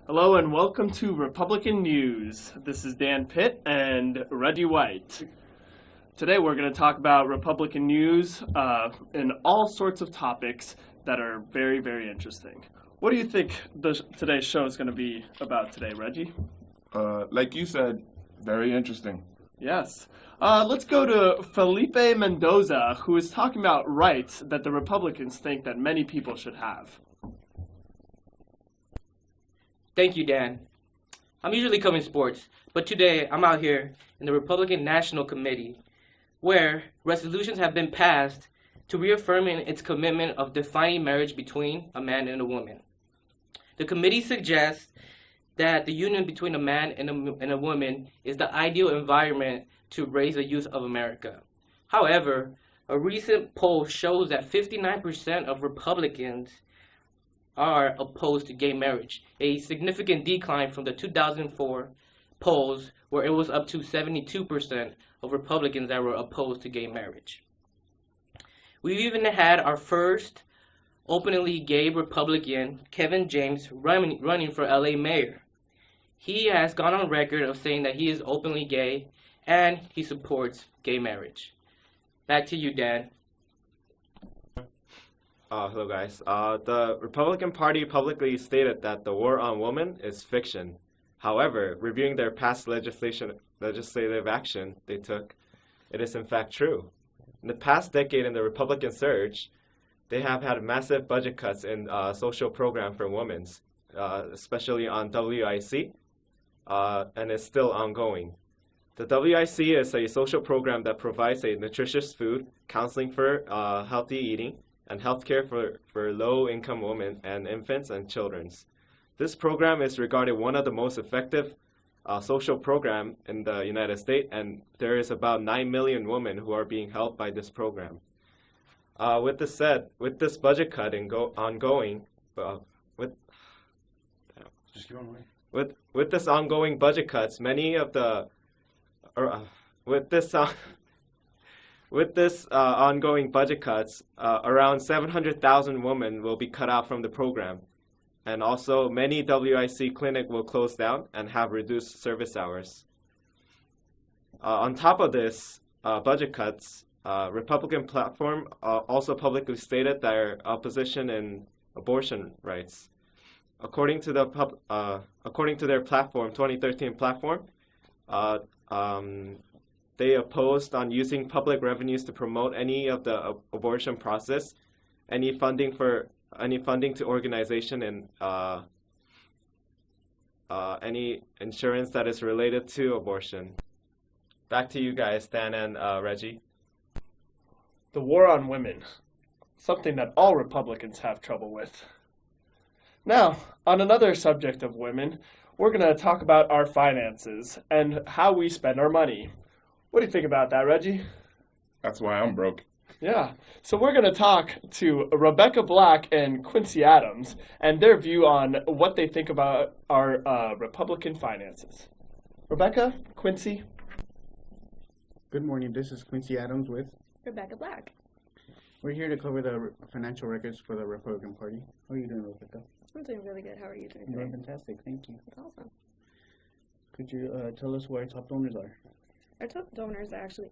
Hello and welcome to Republican News. This is Dan Pitt and Reggie White. Today we're going to talk about Republican news and all sorts of topics that are very, very interesting. What do you think today's show is going to be about today, Reggie? Like you said, very interesting. Yes. Let's go to Felipe Mendoza, who is talking about rights that the Republicans think that many people should have. Thank you, Dan. I'm usually covering sports, but today I'm out here in the Republican National Committee, where resolutions have been passed to reaffirming its commitment of defining marriage between a man and a woman. The committee suggests that the union between a man and a woman is the ideal environment to raise the youth of America. However, a recent poll shows that 59% of Republicans are opposed to gay marriage, a significant decline from the 2004 polls where it was up to 72% of Republicans that were opposed to gay marriage. We've even had our first openly gay Republican, Kevin James, running for LA mayor. He has gone on record of saying that he is openly gay and he supports gay marriage. Back to you, Dan. Hello guys. The Republican Party publicly stated that the war on women is fiction. However, reviewing their past legislative action they took, it is in fact true. In the past decade in the Republican surge, they have had massive budget cuts in social program for women, especially on WIC, and it's still ongoing. The WIC is a social program that provides a nutritious food, counseling for healthy eating, and healthcare for low-income women and infants and children. This program is regarded one of the most effective social program in the United States, and there is about 9 million women who are being helped by this program. With this said, with this budget cut ongoing, Just keep on going. with this ongoing budget cuts, many of the With this ongoing budget cuts, around 700,000 women will be cut out from the program. And also, many WIC clinics will close down and have reduced service hours. On top of this budget cuts, Republican platform also publicly stated their opposition in abortion rights. According to their platform, 2013 platform, they opposed on using public revenues to promote any of the abortion process, any funding to organization, and any insurance that is related to abortion. Back to you guys, Dan and Reggie. The war on women, something that all Republicans have trouble with. Now, on another subject of women, we're going to talk about our finances and how we spend our money. What do you think about that, Reggie? That's why I'm broke. Yeah, so we're going to talk to Rebecca Black and Quincy Adams and their view on what they think about our Republican finances. Rebecca, Quincy. Good morning, this is Quincy Adams with. Rebecca Black. We're here to cover the financial records for the Republican Party. How are you doing, Rebecca? I'm doing really good. How are you doing I'm today? doing fantastic, thank you. That's awesome. Could you tell us who our top donors are? Our top donors are actually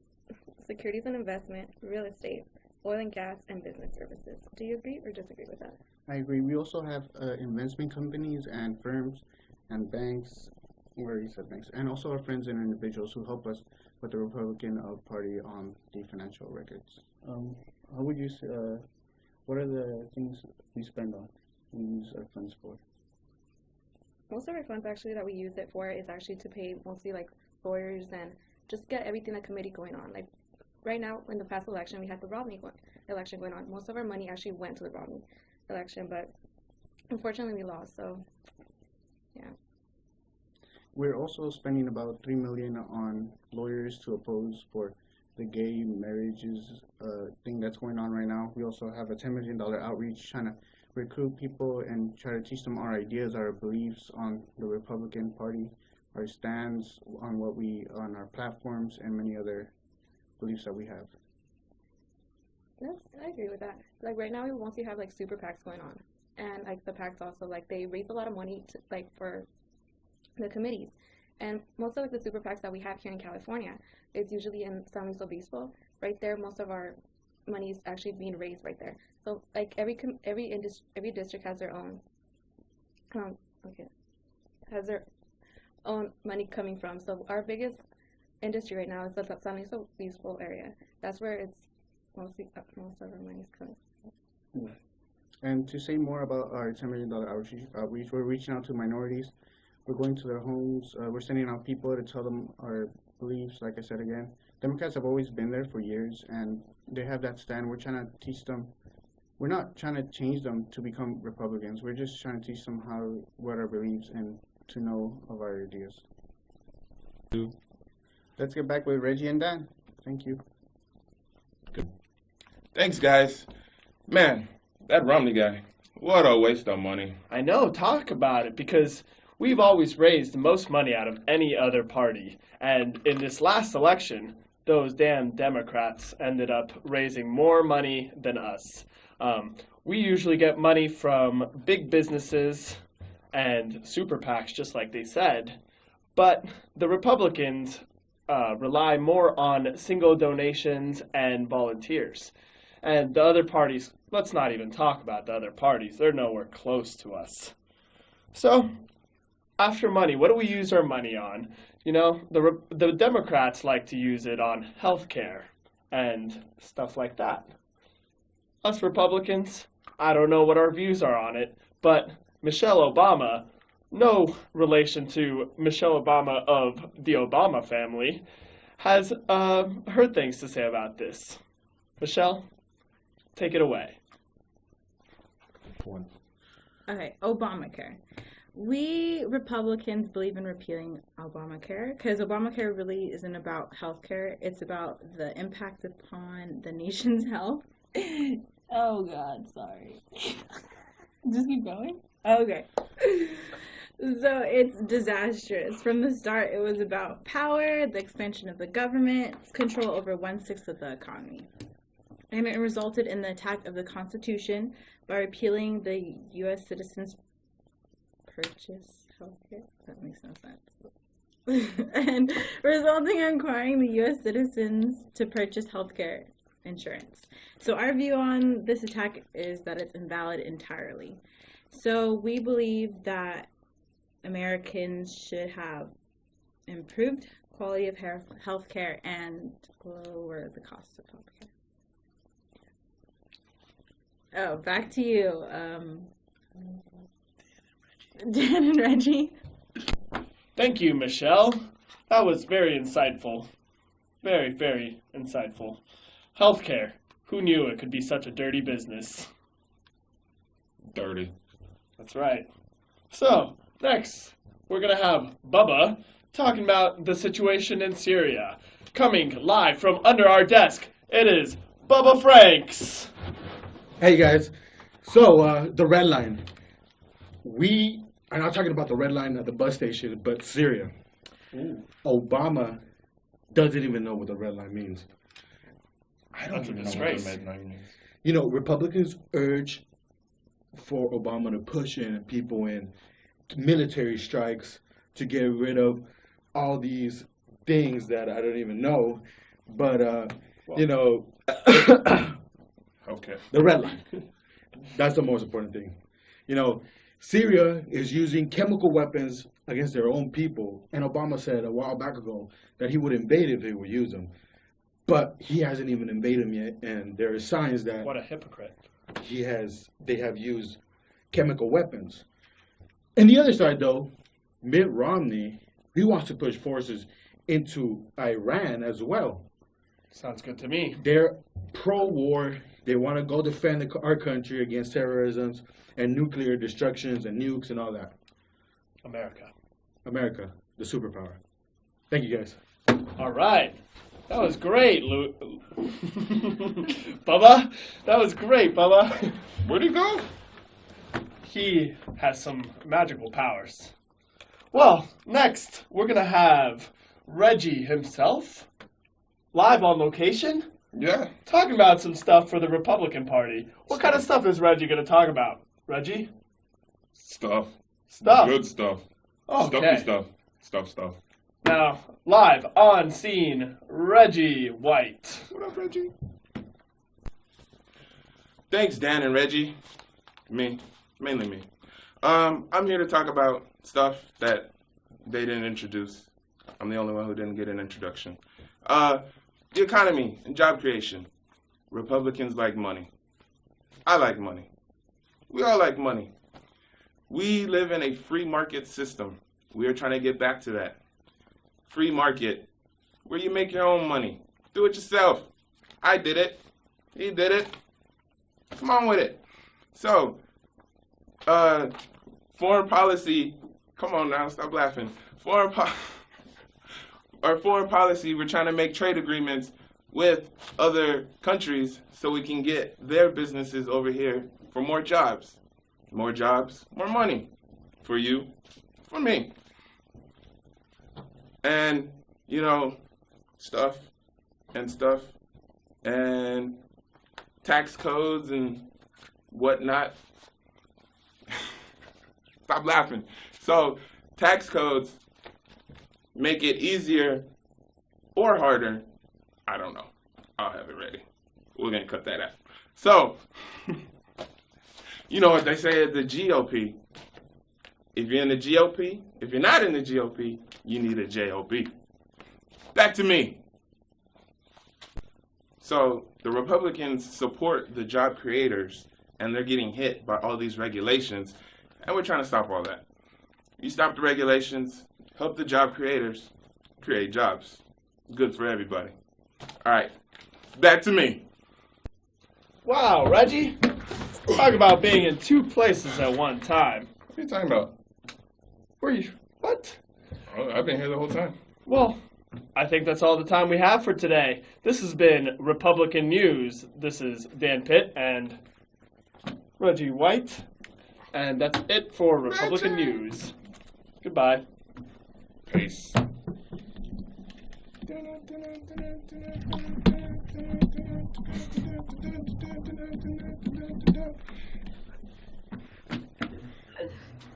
securities and investment, real estate, oil and gas, and business services. Do you agree or disagree with that? I agree. We also have investment companies and firms and banks, where you said banks, and also our friends and individuals who help us with the Republican Party on the financial records. How would you say, what are the things we spend on, we use our funds for? Most of our funds actually that we use it for is actually to pay mostly like lawyers and just get everything the committee going on. Like right now, in the past election, we had the Romney election going on. Most of our money actually went to the Romney election, but unfortunately we lost, so yeah. We're also spending about $3 million on lawyers to oppose for the gay marriages thing that's going on right now. We also have a $10 million outreach trying to recruit people and try to teach them our ideas, our beliefs on the Republican Party, our stands on on our platforms, and many other beliefs that we have. I agree with that. Like right now, we mostly have like super PACs going on, and like the PACs also, like they raise a lot of money to, like for the committees. And most of like the super PACs that we have here in California is usually in San Luis Obispo. Right there, most of our money is actually being raised right there. So like every district has their own has their own money coming from. So our biggest industry right now is the San Luis Obispo area. That's where it's most of our money is coming from. And to say more about our $10 million outreach, we're reaching out to minorities. We're going to their homes. We're sending out people to tell them our beliefs. Like I said again, Democrats have always been there for years, and they have that stand. We're trying to teach them. We're not trying to change them to become Republicans. We're just trying to teach them what our beliefs and to know of our ideas. Let's get back with Reggie and Dan. Thank you. Thanks, guys. Man, that Romney guy, what a waste of money. I know, talk about it, because we've always raised the most money out of any other party. And in this last election, those damn Democrats ended up raising more money than us. We usually get money from big businesses and super PACs, just like they said. But the Republicans rely more on single donations and volunteers. And the other parties, let's not even talk about the other parties. They're nowhere close to us. So, after money, what do we use our money on? You know, the Democrats like to use it on health care and stuff like that. Us Republicans, I don't know what our views are on it, but Michelle Obama, no relation to Michelle Obama of the Obama family, has her things to say about this. Michelle, take it away. Okay, Obamacare. We Republicans believe in repealing Obamacare because Obamacare really isn't about healthcare. It's about the impact upon the nation's health. Oh, God, sorry. Just keep going? Okay. So it's disastrous. From the start, it was about power, the expansion of the government, control over 1/6 of the economy. And it resulted in the attack of the Constitution by repealing the U.S. citizens' purchase healthcare. That makes no sense. And resulting in requiring the U.S. citizens to purchase healthcare insurance. So our view on this attack is that it's invalid entirely. So we believe that Americans should have improved quality of healthcare and lower the cost of healthcare. Oh, back to you, Dan and Reggie. Thank you, Michelle. That was very insightful. Very, very insightful. Healthcare. Who knew it could be such a dirty business? Dirty. That's right. So, next, we're going to have Bubba talking about the situation in Syria. Coming live from under our desk, it is Bubba Franks. Hey guys, so the red line. We are not talking about the red line at the bus station, but Syria. Ooh. Obama doesn't even know what the red line means. I don't That's a even know what disgrace. the midnight means. You know, Republicans urge for Obama to push in people in military strikes to get rid of all these things that I don't even know. But, you know, Okay. the red line. That's the most important thing. You know, Syria is using chemical weapons against their own people. And Obama said a while back ago that he would invade if they would use them. But he hasn't even invaded them yet. And there are signs that What a hypocrite. they have used chemical weapons. And the other side, though, Mitt Romney, he wants to push forces into Iran as well. Sounds good to me. They're pro-war. They want to go defend our country against terrorism and nuclear destructions and nukes and all that. America. America, the superpower. Thank you, guys. All right. That was great, Bubba. That was great, Bubba. Where'd he go? He has some magical powers. Well, next, we're going to have Reggie himself, live on location, Yeah. talking about some stuff for the Republican Party. What kind of stuff is Reggie going to talk about? Reggie? Stuff. Stuff. Good stuff. Okay. Stuffy stuff. Stuff. Now, live on scene, Reggie White. What up, Reggie? Thanks, Dan and Reggie. Mainly me. I'm here to talk about stuff that they didn't introduce. I'm the only one who didn't get an introduction. The economy and job creation. Republicans like money. I like money. We all like money. We live in a free market system. We are trying to get back to that. Free market, where you make your own money. Do it yourself. I did it. He did it. Come on with it. So, foreign policy, come on now, stop laughing. Foreign policy, we're trying to make trade agreements with other countries so we can get their businesses over here for more jobs. More jobs, more money. For you, for me. And, stuff, and tax codes and whatnot. Stop laughing. So, tax codes make it easier or harder. I don't know. I'll have it ready. We're going to cut that out. So, you know what they say at the GOP. If you're in the GOP, if you're not in the GOP, you need a JOB. Back to me. So the Republicans support the job creators, and they're getting hit by all these regulations, and we're trying to stop all that. You stop the regulations, help the job creators create jobs. Good for everybody. All right, back to me. Wow, Reggie. Talk about being in two places at one time. What are you talking about? Were you? What? Oh, I've been here the whole time. Well, I think that's all the time we have for today. This has been Republican News. This is Dan Pitt and Reggie White. And that's it for Republican News. Goodbye. Peace.